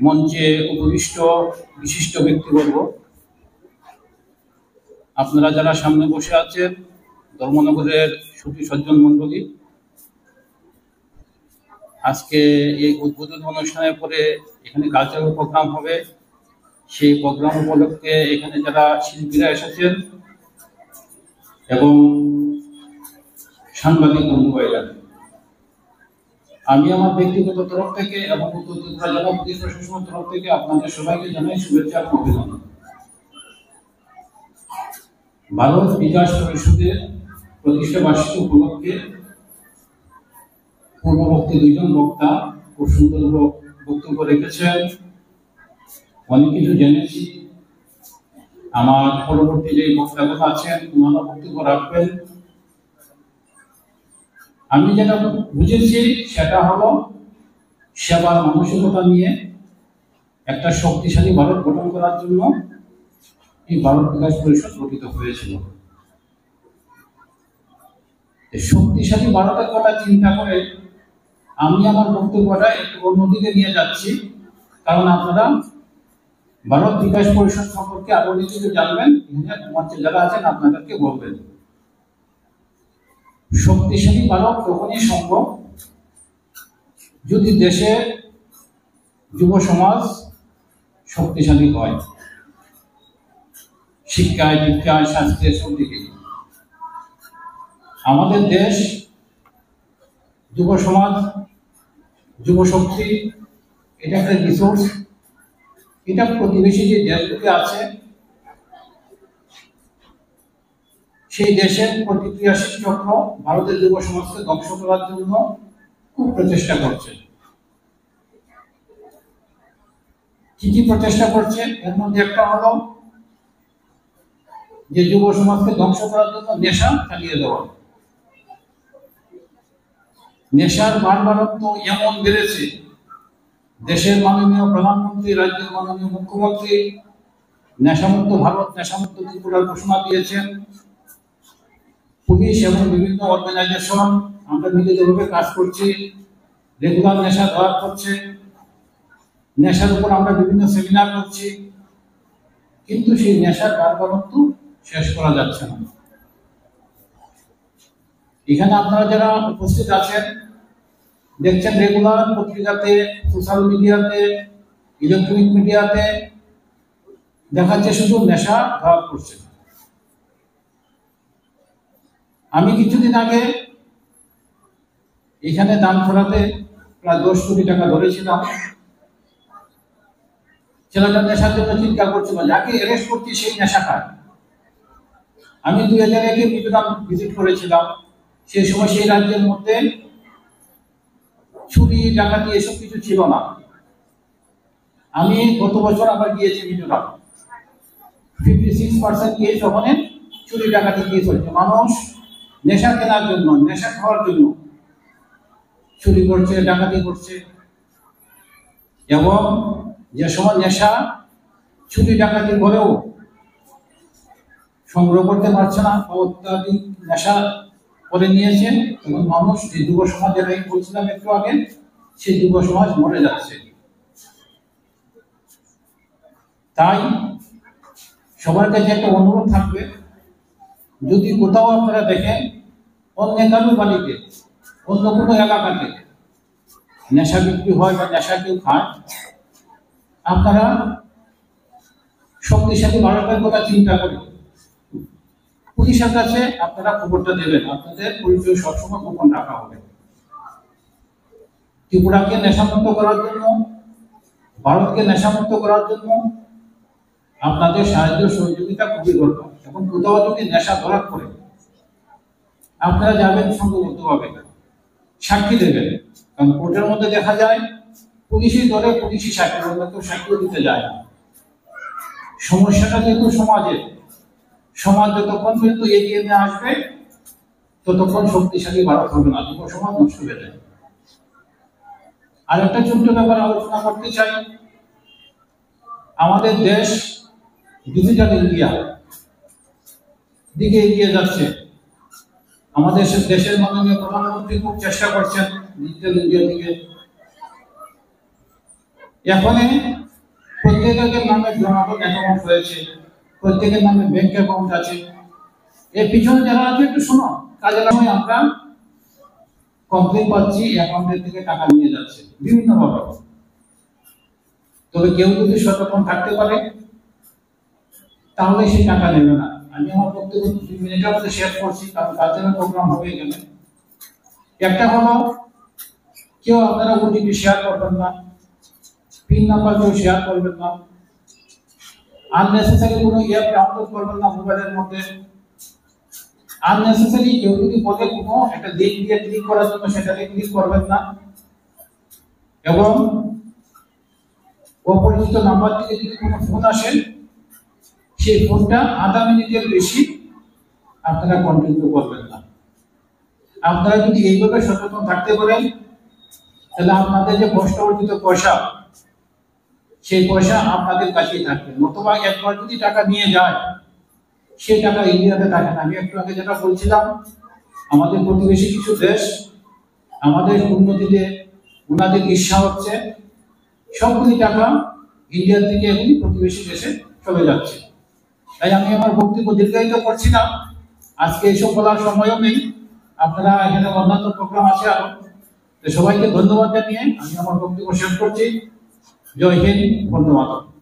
মঞ্চে উপবিষ্ট বিশিষ্ট ব্যক্তিবর্গ, আপনারা যারা সামনে বসে আছেন, ধর্মনগরের সুধী সজ্জন মণ্ডলী, আজকে এই উদ্বোধন অনুষ্ঠানের পরে এখানে কালচারাল প্রোগ্রাম হবে। সেই প্রোগ্রাম উপলক্ষে এখানে যারা শিল্পীরা এসেছেন এবং সাংবাদিক বন্ধুভাইরা, আমি আমার ব্যক্তিগত তরফ থেকে এবং উত্তর ত্রিপুরা জেলা পুলিশ প্রশাসনের তরফ থেকে আপনাদের সবাইকে জানাই শুভেচ্ছা এবং অভিনন্দন। ভারত বিকাশ পরিষদের প্রতিষ্ঠা বার্ষিকী উপলক্ষে পূর্ববর্তী দুইজন বক্তা খুব সুন্দর বক্তব্য রেখেছেন, অনেক কিছু জেনেছি। আমার পরবর্তী যে বক্তাগুলো আছেন ওনারা বক্তব্য রাখবেন। আমি যেটা বুঝেছি সেটা হলো সেবার মানসিকতা নিয়ে একটা শক্তিশালী ভারত গঠন করার জন্য এই ভারত বিকাশ পরিষদ গঠিত হয়েছিল। শক্তিশালী ভারতের কথা চিন্তা করে আমি আমার বক্তব্যটা একটু অন্যদিকে নিয়ে যাচ্ছি, কারণ আপনারা ভারত বিকাশ পরিষদ সম্পর্কে আরো কিছু জানবেন, মঞ্চে যারা আছেন আপনাদেরকে বলবেন। শক্তিশালী ভারত তখনই সম্ভব যদি দেশে যুব সমাজ শক্তিশালী হয়, শিক্ষায়, দীক্ষায়, স্বাস্থ্যে, সব দিকে। আমাদের দেশ যুব সমাজ, যুব শক্তি, এটা একটা রিসোর্স। এটা প্রতিবেশী যে দেশগুলি আছে সেই দেশের প্রতিক্রিয়াশীল চক্র ভারতের যুব সমাজকে ধ্বংস করার জন্য খুব প্রচেষ্টা করছে। কি কি প্রচেষ্টা করছে? এর মধ্যে একটা হলো যে যুব সমাজকে ধ্বংস করার জন্য নেশা চালিয়ে দেওয়া। নেশার বাড়বাড়ন্ত এমন বেড়েছে, দেশের মাননীয় প্রধানমন্ত্রী, রাজ্যের মাননীয় মুখ্যমন্ত্রী নেশামুক্ত ভারত, নেশামুক্ত ত্রিপুরার ঘোষণা দিয়েছেন। পুলিশ এবং বিভিন্ন অর্গানাইজেশন আমরা মিলিতভাবে কাজ করছি, রেগুলার নেশা ধরা করছে, নেশার উপর আমরা বিভিন্ন সেমিনার করছি, কিন্তু সেই নেশার বাড়বাড়ন্ত শেষ করা যাচ্ছে না। এখানে আপনারা যারা উপস্থিত আছেন দেখছেন রেগুলার পত্রিকাতে, সোশ্যাল মিডিয়াতে, ইলেকট্রনিক মিডিয়াতে দেখাচ্ছে শুধু নেশা ধরা করছে। আমি কিছুদিন আগে এখানে দানখোলাতে প্রায় 10 কোটি টাকা ধরেছিলাম। ছেলেটা নেশার জন্য চিন্তা করছিল, যাকে অ্যারেস্ট করছি সেই নেশা খায়। আমি 2001-এ মিজোরাম ভিজিট করেছিলাম। সেই সময় সেই রাজ্যের মধ্যে চুরি, ডাকাতি এসব কিছু ছিল না। আমি গত বছর আবার গিয়েছি মিজোরাম। 56% কেস ওখানে চুরি ডাকাতি কেস হচ্ছে। মানুষ নেশা কেনার জন্য, নেশা খাওয়ার জন্য চুরি করছে, ডাকাতি করছে। এবং যে সময় নেশা চুরি ডাকাতি করেও সংগ্রহ করতে পারছে না, অত্যাধিক নেশা করে নিয়েছে, এবং মানুষ যে যুব সমাজ, যেটা আমি বলছিলাম একটু আগে, সেই যুব সমাজ মরে যাচ্ছে। তাই সবার কাছে একটা অনুরোধ থাকবে, যদি কোথাও আপনারা দেখেন অন্য কারো বাড়িতে, অন্য কোনো এলাকাতে নেশা বিক্রি হয় বা নেশা কেউ খায়, আপনারা শক্তিশালী ভারতের কথা চিন্তা করে পুলিশের কাছে আপনারা খবরটা দেবেন। আপনাদের পরিচয় সবসময় গোপন রাখা হবে। ত্রিপুরাকে নেশামুক্ত করার জন্য, ভারতকে নেশামুক্ত করার জন্য আপনাদের সাহায্য সহযোগিতা খুবই দরকার। এবং কোথাও যদি নেশা ধরা পড়ে আপনারা যাবেন সংঘবদ্ধভাবে, সাক্ষী দেবেন। কারণ কোর্টের মধ্যে দেখা যায় পুলিশই ধরে, পুলিশই সাক্ষী, অন্য কেউ সাক্ষীও দিতে যায় না। সমস্যাটা যেহেতু সমাজের, সমাজ যতক্ষণ পর্যন্ত এগিয়ে নিয়ে আসবে ততক্ষণ শক্তিশালী ভারত হবে না, যুব সমাজ নষ্ট হয়ে যাবে। আর একটা ছোট্ট ব্যাপারে আলোচনা করতে চাই। আমাদের দেশ ডিজিটাল ইন্ডিয়া দিকে এগিয়ে যাচ্ছে। আমাদের দেশের মাননীয় প্রধানমন্ত্রী খুব চেষ্টা করছেন ডিজিটাল ইন্ডিয়া দিকে। এখন প্রত্যেকের নামে জনগণ অ্যাকাউন্ট রয়েছে, প্রত্যেকের নামে ব্যাংক অ্যাকাউন্ট আছে। এর পিছনে যারা আছে একটু শোনো, কাজে লাগাই আমরা কমপ্লেন পাচ্ছি অ্যাকাউন্টের থেকে টাকা নিয়ে যাচ্ছে বিভিন্ন ভাবে। তবে কেউ যদি সচেতন থাকতে পারে তাহলে সে টাকা নেবে না। আমি আমার বক্তব্য 2 মিনিটের মধ্যে শেয়ার করছি, কারণ কালচারাল প্রোগ্রাম হয়ে গেলে। একটা হলো, কেউ আপনারা ওটিপি শেয়ার করবেন না, পিন নাম্বার কেউ শেয়ার করবেন না, আননেসেসারি কোনো অ্যাপ ডাউনলোড করবেন না মোবাইলের মধ্যে। আননেসেসারি কেউ যদি বলে কোনো একটা লিংক দিয়ে ক্লিক করার জন্য সেটাতে ক্লিক করবেন না। এবং অপরিচিত নাম্বার থেকে যদি কোনো ফোন আসে সেই ফোনটা আধা মিনিটের বেশি আপনারা কন্টিনিউ করবেন না। আপনারা যদি এইভাবে সচেতন থাকতে পারেন তাহলে আপনাদের যে কষ্ট অর্জিত পয়সা, সেই পয়সা আপনাদের কাছেই থাকবে। নতুবা একবার যদি টাকা নিয়ে যায় সেই টাকা ইন্ডিয়াতে থাকে না। আমি একটু আগে যেটা বলছিলাম, আমাদের প্রতিবেশী কিছু দেশ আমাদের উন্নতিতে ওনাদের ইচ্ছা হচ্ছে, সবগুলি টাকা ইন্ডিয়া থেকে এগুলি প্রতিবেশী দেশে চলে যাচ্ছে। তাই আমি আমার বক্তব্য দীর্ঘায়িত করছি না, আজকে এইসব বলার সময়ও নেই। আপনারা এখানে অন্যান্য প্রোগ্রাম আছে আরো। সবাইকে ধন্যবাদ জানিয়ে আমি আমার বক্তব্য শেষ করছি। জয় হিন্দ, বন্দে মাতরম।